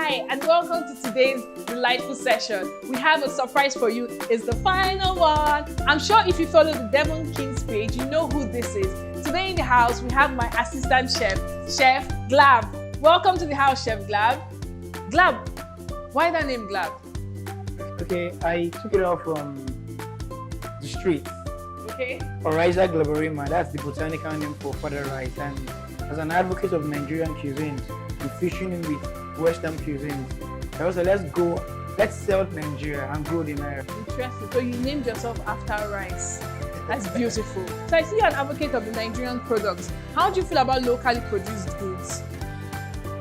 Hi, and welcome to today's delightful session. We have a surprise for you. It's the final one. I'm sure if you follow the Devon King's page, you know who this is. Today in the house, we have my assistant chef, Chef Glab. Welcome to the house, Chef Glab. Glab, why that name Glab? Okay, I took it off from the street. Okay. Naija glaberrima, that's the botanical name for father rice. And as an advocate of Nigerian cuisines, we're fusioning with Western cuisines. I was like, let's sell Nigeria and grow the Naira. Interesting. So you named yourself after rice. That's beautiful. So I see you're an advocate of the Nigerian products. How do you feel about locally produced goods?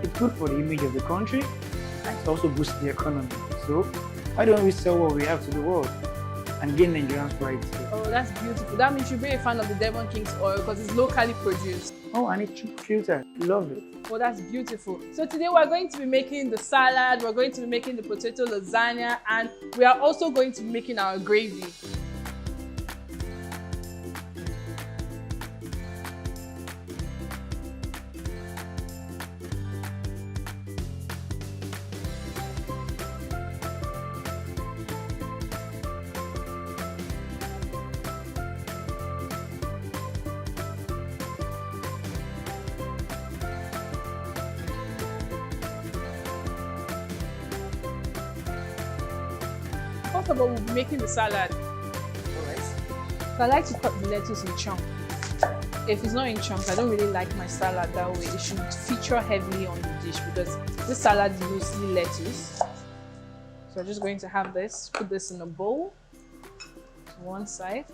It's good for the image of the country and it also boosts the economy. So why don't we sell what we have to the world and gain Nigerians' pride too? Oh, that's beautiful. That means you'll be a fan of the Devon King's oil because it's locally produced. Oh, and it's cheap filter. Love it. Oh, that's beautiful. So today we're going to be making the salad, we're going to be making the potato lasagna, and we are also going to be making our gravy. First of all, we'll be making the salad. Alright. So I like to cut the lettuce in chunks. If it's not in chunks, I don't really like my salad that way. It should feature heavily on the dish because this salad is mostly lettuce. So I'm just going to have this, put this in a bowl to one side.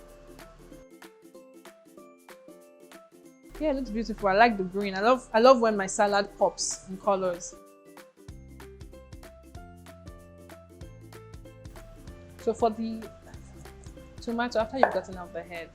Yeah, it looks beautiful. I like the green. I love when my salad pops in colors. So for the tomato, after you've gotten out the head,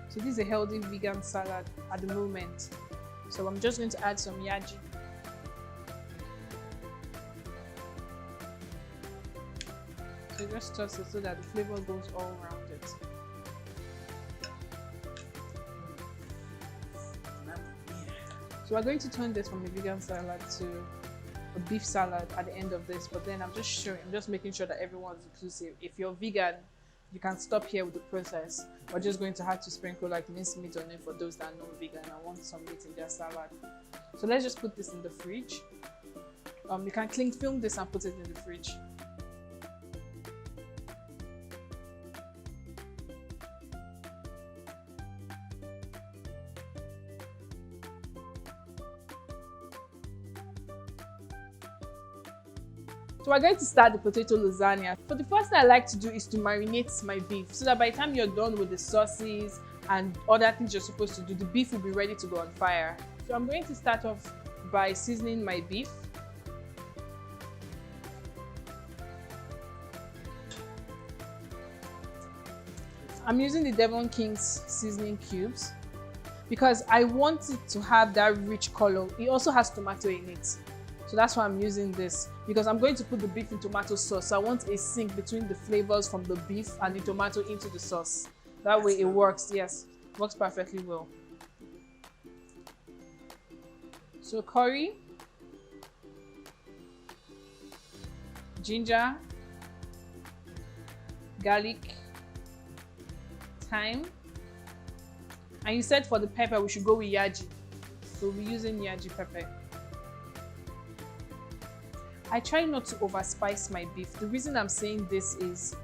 so this is a healthy vegan salad at the moment. So I'm just going to add some Yaji. So just toss it so that the flavor goes all around it. So we're going to turn this from a vegan salad to a beef salad at the end of this, but then I'm just making sure that everyone's inclusive. If you're vegan, you can stop here with the process. We're just going to have to sprinkle like minced meat on it for those that are not vegan and want some meat in their salad. So let's just put this in the fridge. You can cling film this and put it in the fridge. So we're going to start the potato lasagna. So the first thing I like to do is to marinate my beef so that by the time you're done with the sauces and other things you're supposed to do, the beef will be ready to go on fire. So I'm going to start off by seasoning my beef. I'm using the Devon King's seasoning cubes because I want it to have that rich color. It also has tomato in it. So that's why I'm using this, because I'm going to put the beef in tomato sauce. So I want a sync between the flavors from the beef and the tomato into the sauce. That way it works, yes, works perfectly well. So curry, ginger, garlic, thyme. And you said for the pepper, we should go with Yaji. So we'll be using Yaji pepper. I try not to overspice my beef. The reason I'm saying this is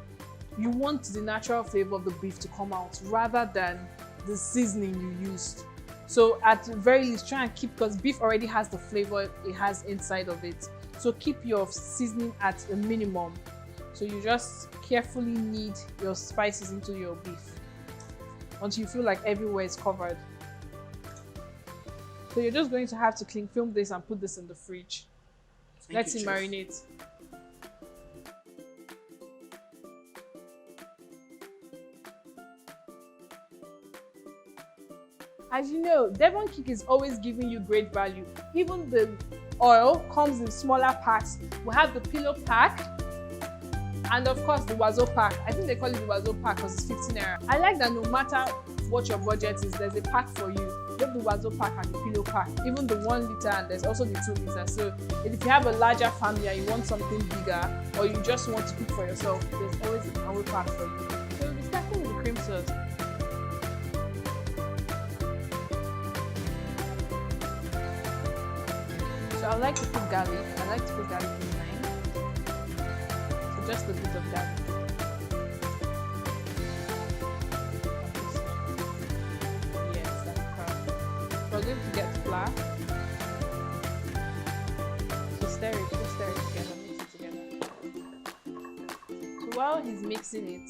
you want the natural flavor of the beef to come out rather than the seasoning you used. So at the very least, try and keep, because beef already has the flavor it has inside of it. So keep your seasoning at a minimum. So you just carefully knead your spices into your beef until you feel like everywhere is covered. So you're just going to have to cling film this and put this in the fridge. Let it marinate. As you know, Devon King is always giving you great value. Even the oil comes in smaller packs. We have the pillow pack and of course the wazo pack. I think they call it the wazo pack because it's 15 naira. I like that no matter what your budget is, there's a pack for you. Both the wazo pack and the pillow pack, even the 1 liter, and there's also the 2 liter. So if you have a larger family and you want something bigger, or you just want to cook for yourself, there's always a power pack for you. So we'll be starting with the cream sauce. So I like to put garlic. I like to put garlic in mine. So just a bit of garlic. We're going to get flour. So stir it together, mix it together. So while he's mixing it,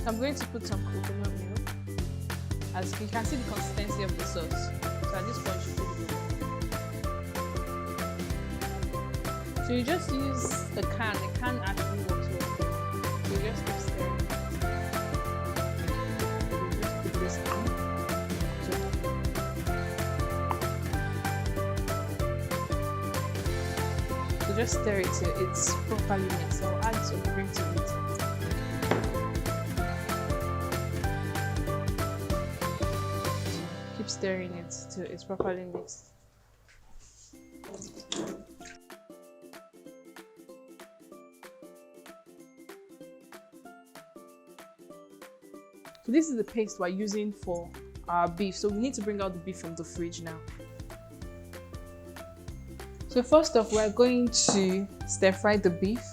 I'm going to put some coconut milk. As you can see the consistency of the sauce. So at this point, you put it. So you just use a can. The can actually works well. So you just keep stirring. You just put this in. So just stir it till it's properly mixed. So I'll add some cream to it. Keep stirring it till it's properly mixed. So this is the paste we're using for our beef. So we need to bring out the beef from the fridge now. So first off, we're going to stir fry the beef.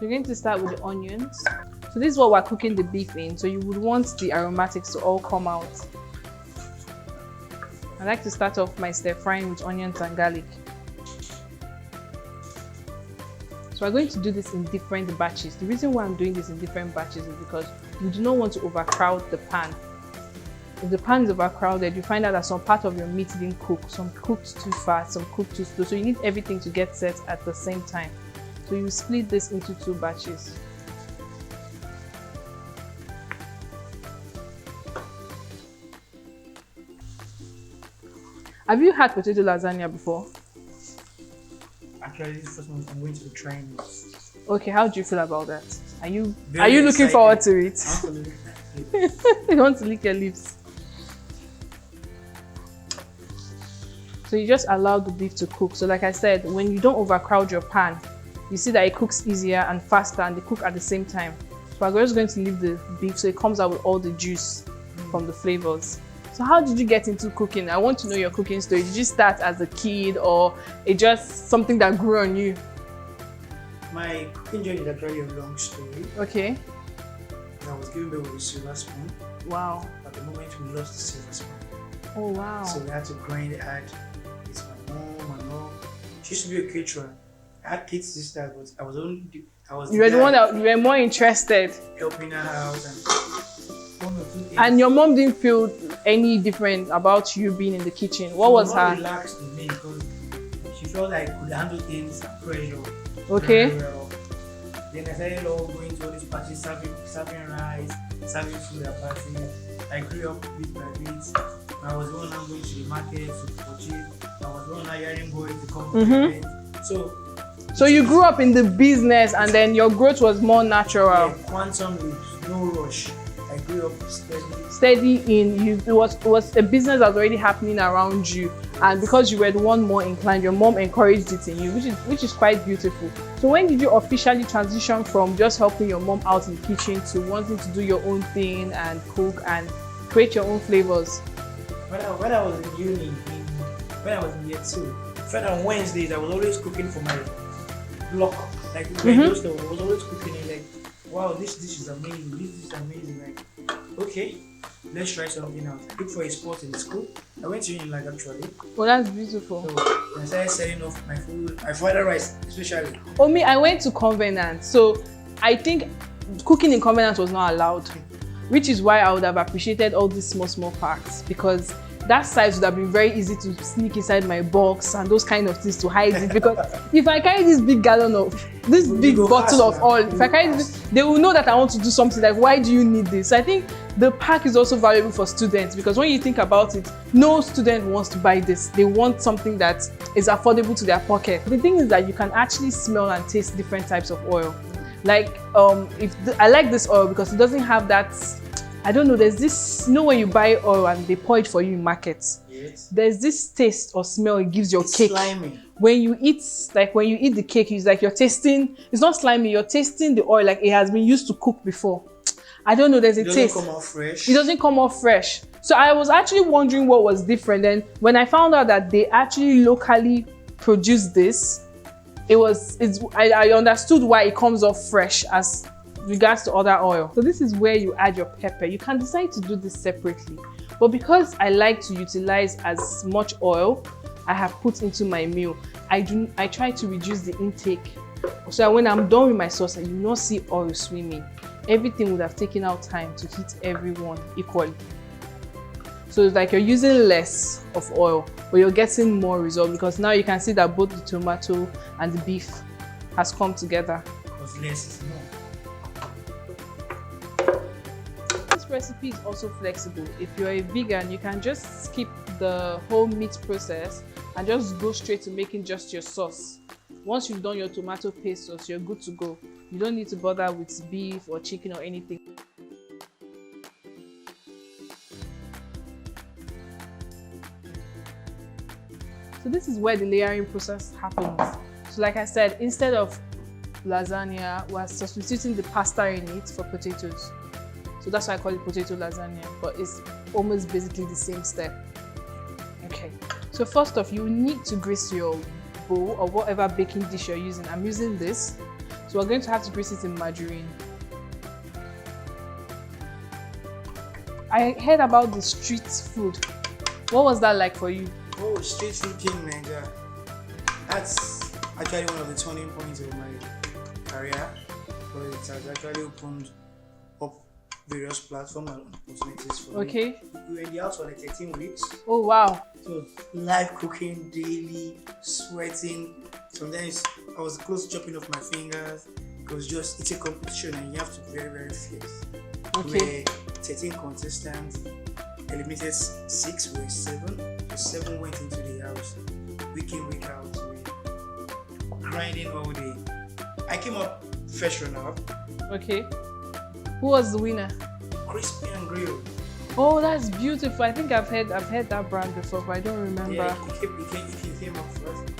We're going to start with the onions. So this is what we're cooking the beef in. So you would want the aromatics to all come out. I like to start off my stir frying with onions and garlic. So we're going to do this in different batches. The reason why I'm doing this in different batches is because we do not want to overcrowd the pan. If the pan is overcrowded, you find out that some part of your meat didn't cook, some cooked too fast, some cooked too slow. So you need everything to get set at the same time. So you split this into 2 batches. Have you had potato lasagna before? Actually, this is the first one I'm going to be trying it. Okay, how do you feel about that? Are you Very looking excited. forward to it? Absolutely. You want to lick your lips. So you just allow the beef to cook. So like I said, when you don't overcrowd your pan, you see that it cooks easier and faster and they cook at the same time. So we're just going to leave the beef so it comes out with all the juice from the flavors. So how did you get into cooking? I want to know your cooking story. Did you start as a kid or it just something that grew on you? My cooking journey is actually a long story. Okay. I was given birth with a silver spoon. Wow. At the moment, we lost the silver spoon. Oh wow. So we had to grind it hard. It's my mom and all. She used to be a caterer. I had kids sisters, but I was only You were the one that you were more interested. helping her out and one or two things. And your mom didn't feel any different about you being in the kitchen. What was Mom her? relaxed with me because she felt like I could handle things and pressure. Okay. Very well. Then I started going to all these parties, serving rice, serving food at parties. I grew up bit by bit. I was the one now going to the market to purchase. I was the one now hearing boys to come to the event. So So you grew up in the business and then your growth was more natural. Yeah, quantum leaps, no rush. I grew up steady. Steady in you. It was a business that was already happening around you, and because you were the one more inclined, your mom encouraged it in you, which is quite beautiful. So when did you officially transition from just helping your mom out in the kitchen to wanting to do your own thing and cook and create your own flavors? When I was in uni, when I was in year 2, on Wednesdays I was always cooking for my block. Like I was always cooking and like, wow, this dish is amazing. This dish is amazing. Like, okay, let's try something else. Look for a spot in school. I went to Unilag actually. Well, that's beautiful. So I started selling off my food, my fried rice especially. Oh, me, I went to Covenant, so I think cooking in Covenant was not allowed, which is why I would have appreciated all these small packs, because that size would have been very easy to sneak inside my box and those kind of things to hide it. Because if I carry this big gallon of this big bottle of oil, if I carry this, they will know that I want to do something. Like, why do you need this? I think the pack is also valuable for students, because when you think about it, no student wants to buy this. They want something that is affordable to their pocket. The thing is that you can actually smell and taste different types of oil. Like I like this oil because it doesn't have that, I don't know, there's this, you know, when you buy oil and they pour it for you in markets, Yes. there's this taste or smell it gives your cake. Slimy. When you eat the cake, it's like you're tasting, it's not slimy, you're tasting the oil like it has been used to cook before. I don't know, there's a taste. It doesn't come out fresh. It doesn't come off fresh. So I was actually wondering what was different. And when I found out that they actually locally produce this, I understood why it comes off fresh as regards to other oil. So this is where you add your pepper. You can decide to do this separately, but because I like to utilize as much oil I have put into my meal, I try to reduce the intake, so that when I'm done with my sauce and you not see oil swimming, everything would have taken out time to heat everyone equally. So it's like you're using less of oil, but you're getting more result, because now you can see that both the tomato and the beef has come together. Because less is more. This recipe is also flexible. If you're a vegan, you can just skip the whole meat process and just go straight to making just your sauce. Once you've done your tomato paste sauce, you're good to go. You don't need to bother with beef or chicken or anything. So this is where the layering process happens. So like I said, instead of lasagna, we're substituting the pasta in it for potatoes. So that's why I call it potato lasagna, but it's almost basically the same step. Okay, so first off, you need to grease your bowl or whatever baking dish you're using. I'm using this, so we're going to have to grease it in margarine. I heard about the street food. What was that like for you? Oh, street food king Naija. That's actually one of the turning points of my career, because it has actually opened up various platforms and opportunities for me. Okay. We were in the house for like 13 weeks. Oh wow. So live cooking daily, sweating. Sometimes I was close to chopping off my fingers. It's a competition and you have to be very, very fierce. Okay. We're 13 contestants, eliminated 6, we were 7. So 7 went into the house, week in, week out, grinding all day. I came up first runner-up. Okay. Who was the winner? Crispy and grilled. Oh, that's beautiful. I think I've heard that brand before, but I don't remember. Yeah, he came up first.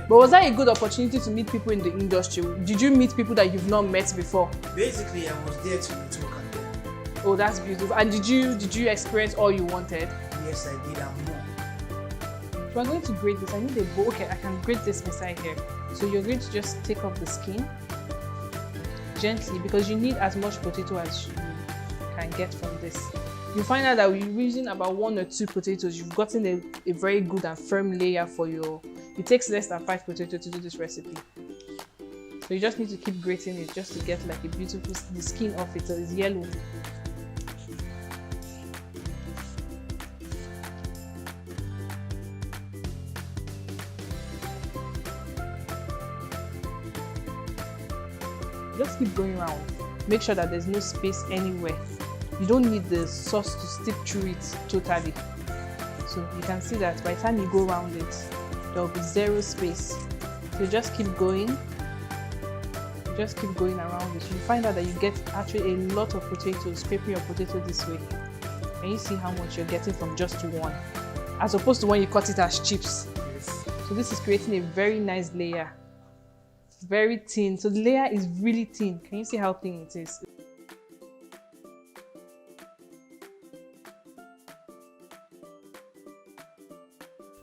But was that a good opportunity to meet people in the industry? Did you meet people that you've not met before? Basically, I was there to network and then. Oh, that's beautiful. And did you experience all you wanted? Yes, I did, and more. So I'm going to grate this. I need a bowl. Okay, I can grate this inside here. So you're going to just take off the skin gently, because you need as much potato as you can get from this. You find out that we're using about 1 or 2 potatoes, you've gotten a very good and firm layer for your. It takes less than 5 potatoes to do this recipe. So you just need to keep grating it just to get like a beautiful, the skin off it, so it's yellow. Just keep going around. Make sure that there's no space anywhere. You don't need the sauce to stick through it totally. So you can see that by the time you go around it, there will be 0 space. So just keep going You just keep going around this. You find out that you get actually a lot of potatoes, scraping your potato this way. And you see how much you're getting from just one, as opposed to when you cut it as chips. Yes. So this is creating a very nice layer. Very thin. So the layer is really thin. Can you see how thin it is?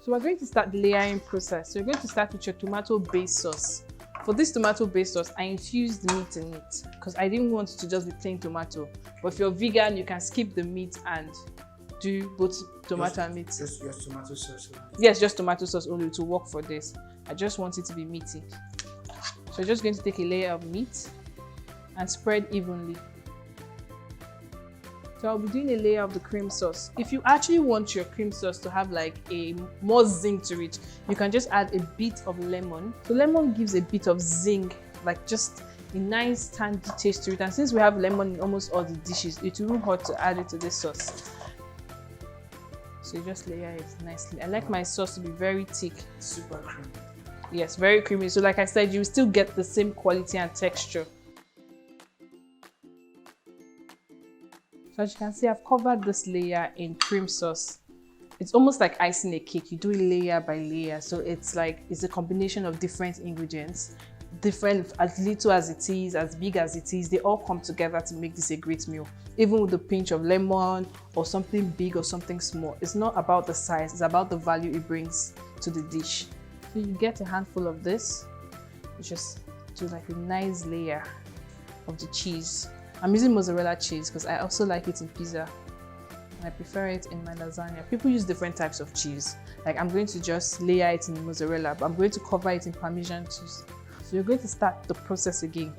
So we're going to start the layering process. So you're going to start with your tomato-based sauce. For this tomato-based sauce, I infused meat in it because I didn't want it to just be plain tomato. But if you're vegan, you can skip the meat and do both tomato and meat. Just tomato sauce. Yes, just tomato sauce only to work for this. I just want it to be meaty. So you're just going to take a layer of meat and spread evenly. So I'll be doing a layer of the cream sauce. If you actually want your cream sauce to have like a more zing to it, you can just add a bit of lemon. So lemon gives a bit of zing, like just a nice tangy taste to it. And since we have lemon in almost all the dishes, it won't hurt to add it to this sauce. So you just layer it nicely. I like my sauce to be very thick. Super creamy. Yes, very creamy. So like I said, you still get the same quality and texture. So as you can see, I've covered this layer in cream sauce. It's almost like icing a cake. You do it layer by layer. So it's like, it's a combination of different ingredients. Different, as little as it is, as big as it is, they all come together to make this a great meal. Even with a pinch of lemon or something big or something small. It's not about the size, it's about the value it brings to the dish. So you get a handful of this. You just do like a nice layer of the cheese. I'm using mozzarella cheese because I also like it in pizza. And I prefer it in my lasagna. People use different types of cheese. Like I'm going to just layer it in mozzarella, but I'm going to cover it in Parmesan cheese. So you're going to start the process again.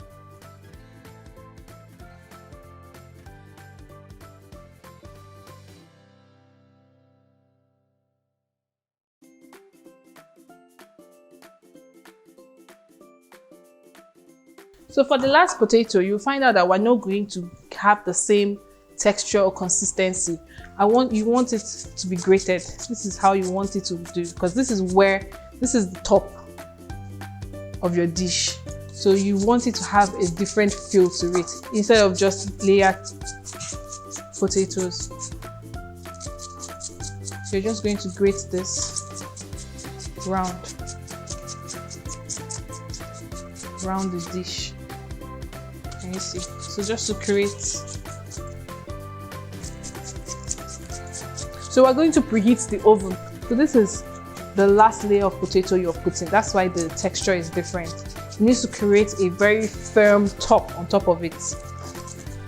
So for the last potato, you'll find out that we're not going to have the same texture or consistency. You want it to be grated. This is how you want it to do, because this is the top of your dish. So you want it to have a different feel to it instead of just layered potatoes. So you're just going to grate this round the dish. Can you see? So just to create. So we're going to preheat the oven. So this is the last layer of potato you're putting. That's why the texture is different. It needs to create a very firm top on top of it.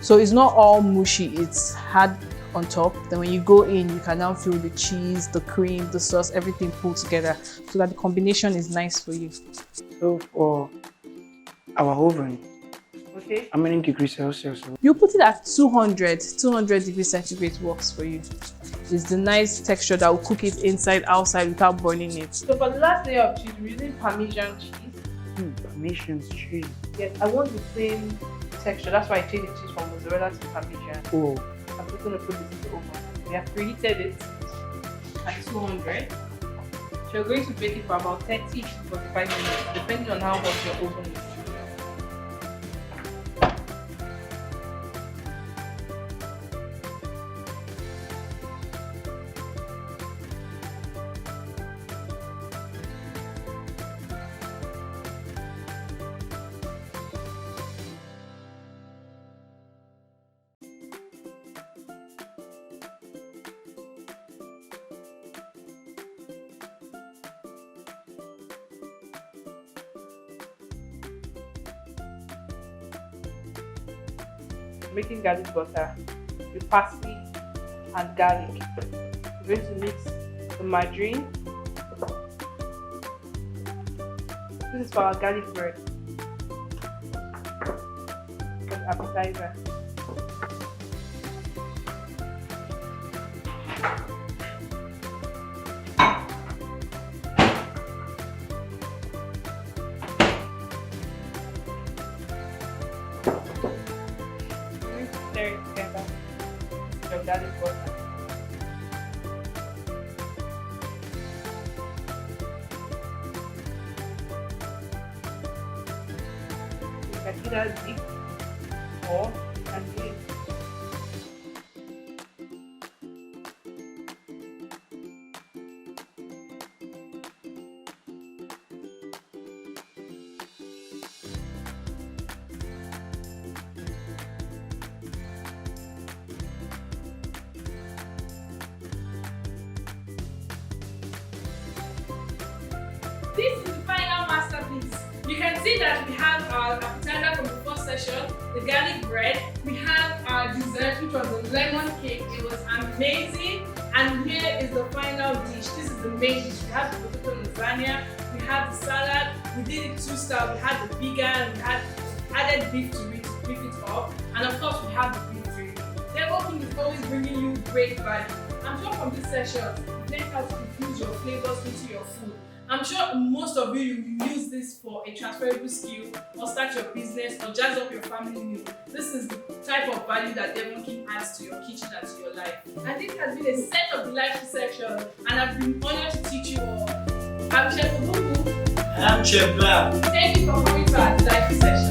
So it's not all mushy, it's hard on top. Then when you go in, you can now feel the cheese, the cream, the sauce, everything pulled together so that the combination is nice for you. So for our oven, okay, how many degrees Celsius? You put it at 200 degrees centigrade works for you. It's the nice texture that will cook it inside, outside without burning it. So for the last layer of cheese, we're using Parmesan cheese. Parmesan cheese. Yes, I want the same texture. That's why I changed the cheese from mozzarella to Parmesan. Oh. I'm just going to put this in the oven. We have preheated it at 200. So you're going to bake it for about 30 to 45 minutes, depending on how hot your oven is. Making garlic butter with parsley and garlic. We're going to mix the margarine. This is for our garlic bread. An appetizer. Stir it together with your garlic butter. can either dip or you can leave. This is the final masterpiece. You can see that we have our appetizer from the first session, the garlic bread. We have our dessert, which was a lemon cake. It was amazing. And here is the final dish. This is the main dish. We have the potato lasagna. We have the salad. We did it two-style. We had the vegan. We had added beef to it to beef it up. And of course, we have the beef gravy. Devon King is always bringing you great value. I'm sure from this session, you've learned how to infuse your flavors into your food. I'm sure most of you use this for a transferable skill or start your business or jazz up your family meal. This is the type of value that Devon King adds to your kitchen and to your life. And this has been a set of delightful sections, and I've been honored to teach you all. I'm Chef Obubu. I'm Chef Glab. Thank you for coming to our delightful session.